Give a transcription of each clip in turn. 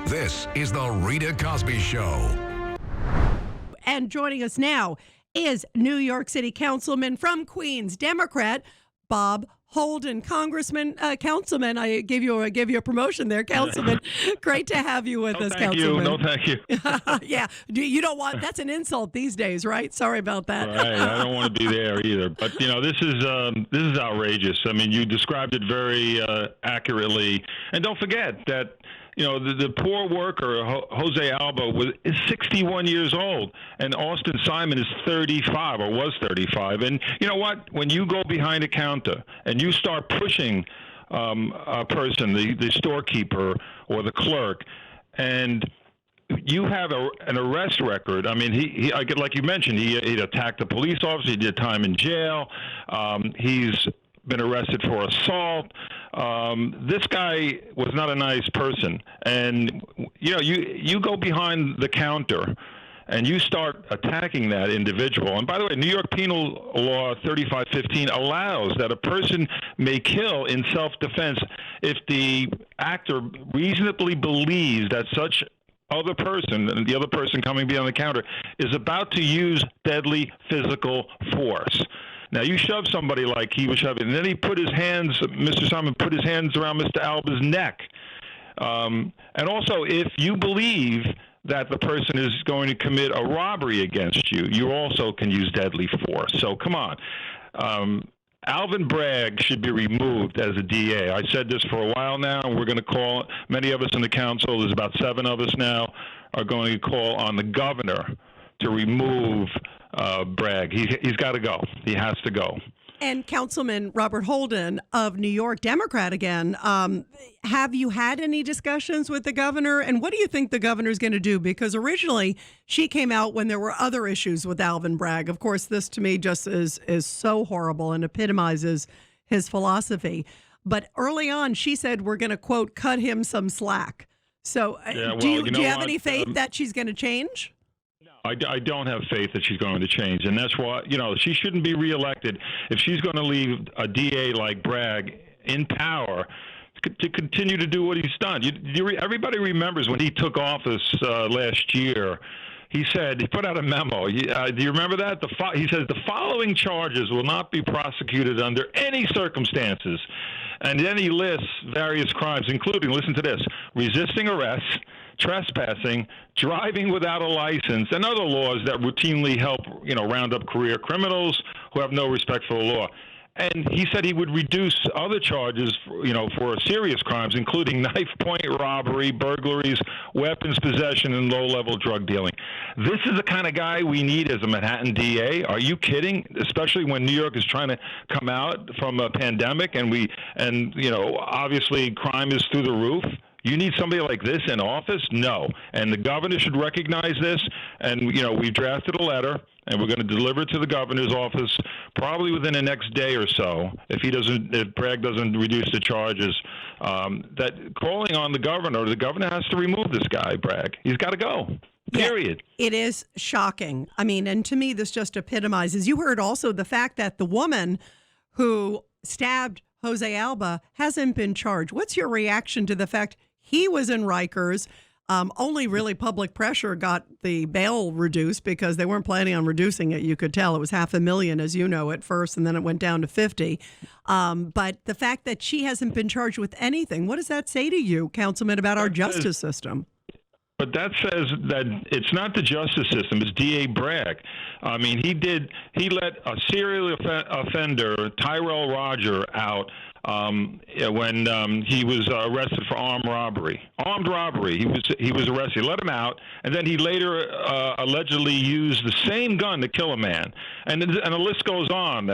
This is the Rita Cosby Show. And joining us now is New York City Councilman from Queens, Democrat Bob Holden. Councilman, I gave you a promotion there, Councilman. Great to have you with us, Councilman. No, thank you. Yeah, you don't want, that's an insult these days, right? Sorry about that. Right, I don't want to be there either. But this is outrageous. I mean, you described it very accurately, and don't forget that. The poor worker, Jose Alba, is 61 years old, and Austin Simon is 35 or was 35. And you know what? When you go behind a counter and you start pushing a person, the storekeeper or the clerk, and you have an arrest record. I mean, he like you mentioned, he attacked a police officer. He did time in jail. He's been arrested for assault. This guy was not a nice person. And, you go behind the counter and you start attacking that individual. And by the way, New York Penal Law 3515 allows that a person may kill in self-defense if the actor reasonably believes that such other person, the other person coming behind the counter, is about to use deadly physical force. Now, you shove somebody like he was shoving, and then Mr. Simon put his hands around Mr. Alba's neck. And also, if you believe that the person is going to commit a robbery against you, you also can use deadly force. So, come on. Alvin Bragg should be removed as a DA. I said this for a while now, and we're going to call, many of us in the council, there's about 7 of us now, are going to call on the governor to remove Bragg. He's got to go. He has to go. And Councilman Robert Holden of New York, Democrat again, have you had any discussions with the governor? And what do you think the governor's going to do? Because originally she came out when there were other issues with Alvin Bragg. Of course, this to me just is so horrible and epitomizes his philosophy. But early on, she said we're going to, quote, cut him some slack. So do you have any faith that she's going to change? I don't have faith that she's going to change, and that's why, she shouldn't be reelected if she's going to leave a DA like Bragg in power to continue to do what he's done. Everybody remembers when he took office last year. He put out a memo. Do you remember that? He says the following charges will not be prosecuted under any circumstances. And then he lists various crimes, including, listen to this, resisting arrest, trespassing, driving without a license, and other laws that routinely help, round up career criminals who have no respect for the law. And he said he would reduce other charges, for serious crimes, including knife point robbery, burglaries, weapons possession, and low-level drug dealing. This is the kind of guy we need as a Manhattan DA. Are you kidding? Especially when New York is trying to come out from a pandemic, and obviously crime is through the roof. You need somebody like this in office? No. And the governor should recognize this. And, we drafted a letter, and we're going to deliver it to the governor's office probably within the next day or so, if Bragg doesn't reduce the charges, that calling on the governor has to remove this guy, Bragg. He's got to go. Period. Yeah, it is shocking. I mean, and to me, this just epitomizes. You heard also the fact that the woman who stabbed Jose Alba hasn't been charged. What's your reaction to the fact he was in Rikers? Only really public pressure got the bail reduced because they weren't planning on reducing it. You could tell it was $500,000, as you know, at first, and then it went down to 50. But the fact that she hasn't been charged with anything, what does that say to you, Councilman, about our justice system? But that says that it's not the justice system, it's D.A. Bragg. I mean, he let a serial offender, Tyrell Roger, out when he was arrested for armed robbery. He was arrested. Let him out, and then he later allegedly used the same gun to kill a man. And the list goes on.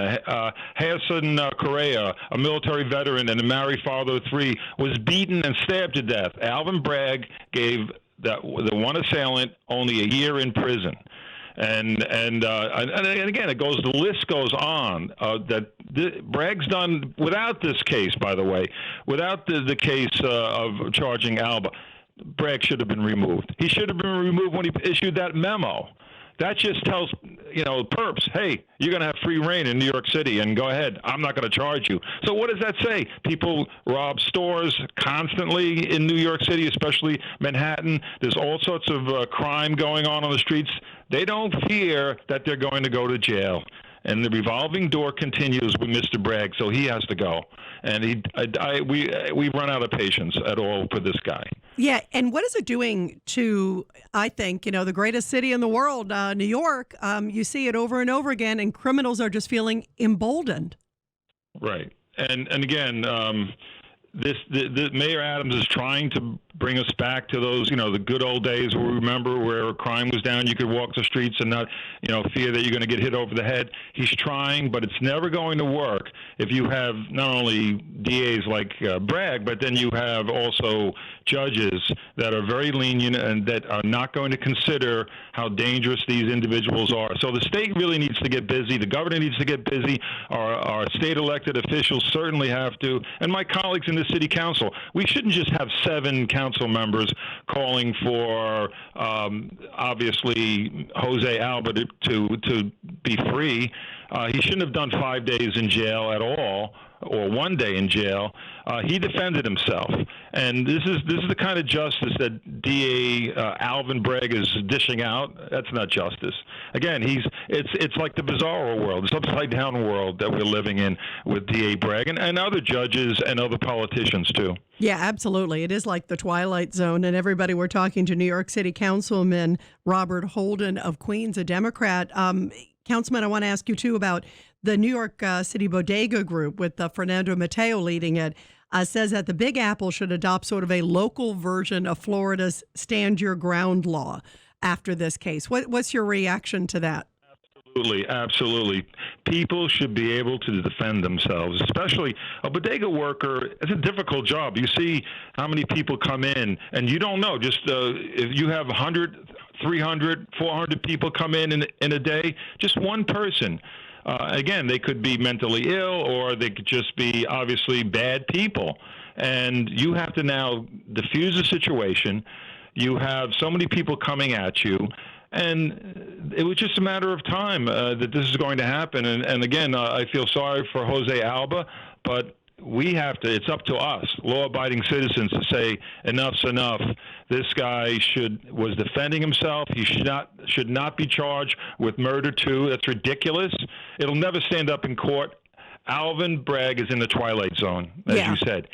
Hassan Correa, a military veteran and a married father of 3, was beaten and stabbed to death. Alvin Bragg gave the one assailant only a year in prison. And again, the list goes on. Bragg's done without this case, by the way, without the case of charging Alba. Bragg should have been removed. He should have been removed when he issued that memo. that just tells, perps, hey, you're going to have free reign in New York City, and go ahead. I'm not going to charge you. So what does that say? People rob stores constantly in New York City, especially Manhattan. There's all sorts of crime going on the streets. They don't fear that they're going to go to jail. And the revolving door continues with Mr. Bragg, so he has to go. And we run out of patience at all for this guy. Yeah, and what is it doing to, I think, the greatest city in the world, New York? You see it over and over again, and criminals are just feeling emboldened. Right. And again, the Mayor Adams is trying to bring us back to those, the good old days where we remember where crime was down. You could walk the streets and not, fear that you're going to get hit over the head. He's trying, but it's never going to work if you have not only DAs like Bragg, but then you have also judges that are very lenient and that are not going to consider how dangerous these individuals are. So the state really needs to get busy. The governor needs to get busy. Our state elected officials certainly have to. And my colleagues in the city council, we shouldn't just have 7 council members calling for, obviously, Jose Alba to be free. He shouldn't have done 5 days in jail at all, or 1 day in jail. He defended himself, and this is the kind of justice that DA Alvin Bragg is dishing out. That's not justice. Again, it's like the bizarro world, it's upside down world that we're living in with DA Bragg and other judges and other politicians too. Yeah, absolutely. It is like the Twilight Zone. And everybody, we're talking to New York City Councilman Robert Holden of Queens, a Democrat. Councilman, I want to ask you, too, about the New York City Bodega Group with Fernando Mateo leading it. Says that the Big Apple should adopt sort of a local version of Florida's Stand Your Ground law after this case. What's your reaction to that? Absolutely. People should be able to defend themselves, especially a bodega worker. It's a difficult job. You see how many people come in, and you don't know. Just if you have 100, 300, 400 people come in a day, just one person. Again, they could be mentally ill, or they could just be obviously bad people. And you have to now diffuse the situation. You have so many people coming at you. And it was just a matter of time that this is going to happen. And again, I feel sorry for Jose Alba, but we have to, it's up to us, law-abiding citizens, to say enough's enough. This guy was defending himself. He should not be charged with murder too. That's ridiculous. It'll never stand up in court. Alvin Bragg is in the Twilight Zone, as you said.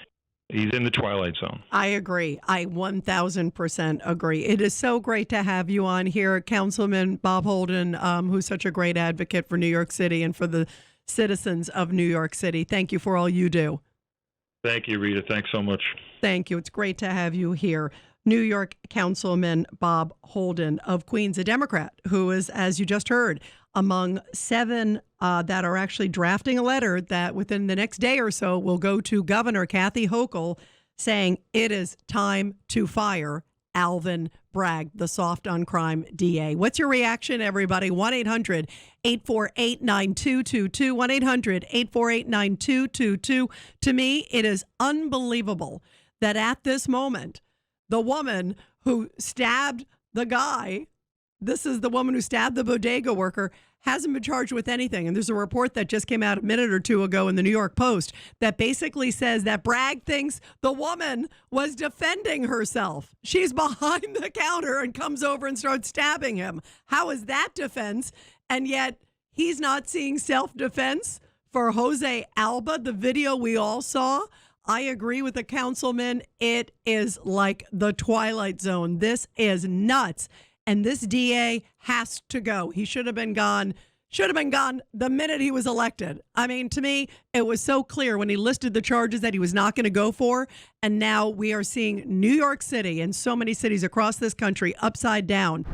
He's in the Twilight Zone. I agree. I 1,000% agree. It is so great to have you on here, Councilman Bob Holden, who's such a great advocate for New York City and for the citizens of New York City. Thank you for all you do. Thank you, Rita. Thanks so much. Thank you. It's great to have you here. New York Councilman Bob Holden of Queens, a Democrat, who is, as you just heard, among 7 that are actually drafting a letter that within the next day or so will go to Governor Kathy Hochul saying it is time to fire Alvin Bragg, the soft on crime DA. What's your reaction, everybody? 1-800-848-9222. 1-800-848-9222. To me, it is unbelievable that at this moment, the woman who stabbed the guy, this is the woman who stabbed the bodega worker, hasn't been charged with anything. And there's a report that just came out a minute or two ago in the New York Post that basically says that Bragg thinks the woman was defending herself. She's behind the counter and comes over and starts stabbing him. How is that defense? And yet he's not seeing self-defense for Jose Alba, the video we all saw. I agree with the councilman. It is like the Twilight Zone. This is nuts. And this DA has to go. He should have been gone the minute he was elected. I mean, to me, it was so clear when he listed the charges that he was not going to go for. And now we are seeing New York City and so many cities across this country upside down.